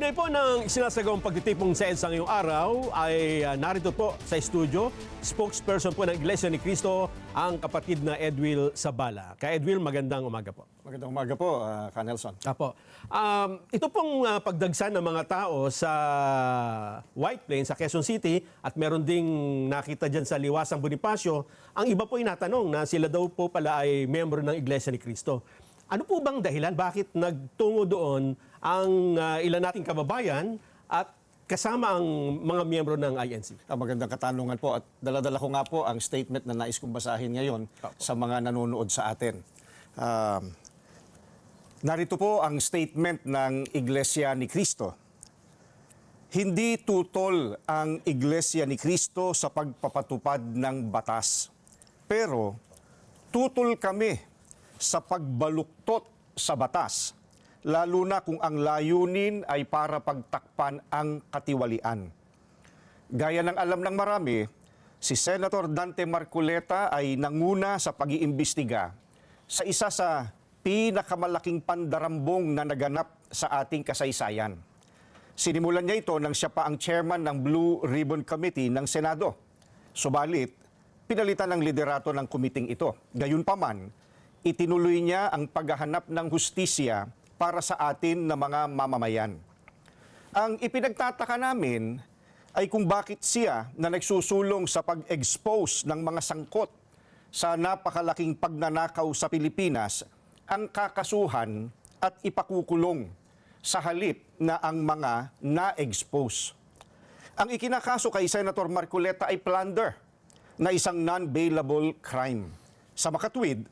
Ngayon po ng sinasagawang pagtitipong sa EDSA ngayong araw ay narito po sa studio, spokesperson po ng Iglesia ni Cristo, ang kapatid na Edwil Sabala. Kaya Edwil, magandang umaga po. Magandang umaga po, Ka Nelson. Apo. Ito pong pagdagsa ng mga tao sa White Plains, sa Quezon City, at meron ding nakita dyan sa Liwasang Bonifacio, ang iba po inatanong na sila daw po pala ay miyembro ng Iglesia ni Cristo. Ano po bang dahilan? Bakit nagtungo doon ang ilan nating kababayan at kasama ang mga miyembro ng INC? Magandang katanungan po at dala-dala ko nga po ang statement na nais kong basahin ngayon sa mga nanonood sa atin. Narito po ang statement ng Iglesia ni Cristo. Hindi tutol ang Iglesia ni Cristo sa pagpapatupad ng batas, pero tutol kami sa pagbaluktot sa batas, lalo na kung ang layunin ay para pagtakpan ang katiwalian. Gaya ng alam ng marami, si Senator Dante Marcoleta ay nanguna sa pag-iimbestiga sa isa sa pinakamalaking pandarambong na naganap sa ating kasaysayan. Sinimulan niya ito nang siya pa ang chairman ng Blue Ribbon Committee ng Senado. Subalit, pinalitan ng liderato ng kumiting ito. Gayunpaman, itinuloy niya ang paghahanap ng hustisya para sa atin na mga mamamayan. Ang ipinagtataka namin ay kung bakit siya na nagsusulong sa pag-expose ng mga sangkot sa napakalaking pagnanakaw sa Pilipinas ang kakasuhan at ipakukulong sa halip na ang mga na-expose. Ang ikinakaso kay Senator Marcoleta ay plunder na isang non-bailable crime. Sa makatwid,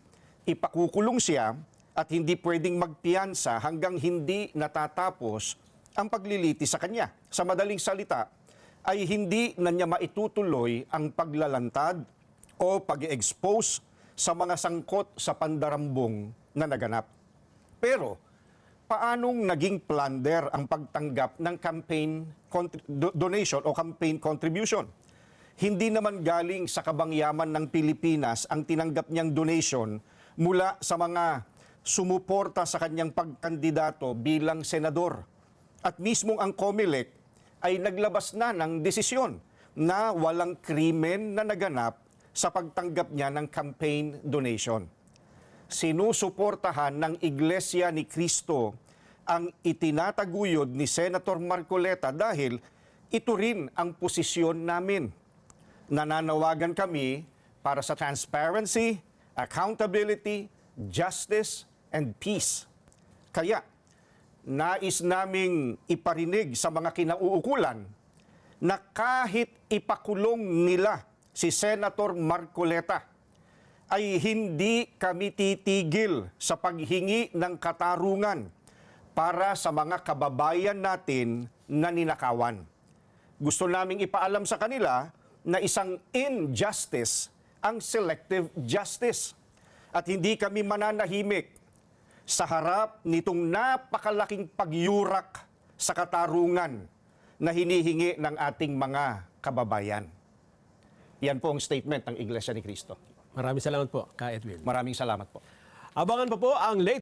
ipakukulong siya at hindi pwedeng magpiyansa hanggang hindi natatapos ang pagliliti sa kanya. Sa madaling salita, ay hindi na niya maitutuloy ang paglalantad o pag-expose sa mga sangkot sa pandarambong na naganap. Pero, paanong naging plunder ang pagtanggap ng campaign donation o campaign contribution? Hindi naman galing sa kabangyaman ng Pilipinas ang tinanggap niyang donation mula sa mga sumuporta sa kanyang pagkandidato bilang senador. At mismong ang COMELEC ay naglabas na ng desisyon na walang krimen na naganap sa pagtanggap niya ng campaign donation. Sinusuportahan ng Iglesia ni Cristo ang itinataguyod ni Senator Marcoleta dahil ito rin ang posisyon namin. Nananawagan kami para sa transparency, accountability, justice, and peace. Kaya, nais naming iparinig sa mga kinauukulan na kahit ipakulong nila si Senator Marcoleta, ay hindi kami titigil sa paghingi ng katarungan para sa mga kababayan natin na ninakawan. Gusto naming ipaalam sa kanila na isang injustice ang selective justice. At hindi kami mananahimik sa harap nitong napakalaking pagyurak sa katarungan na hinihingi ng ating mga kababayan. Yan po ang statement ng Iglesia ni Cristo. Maraming salamat po, Ka Edwil. Maraming salamat po. Abangan pa po ang latest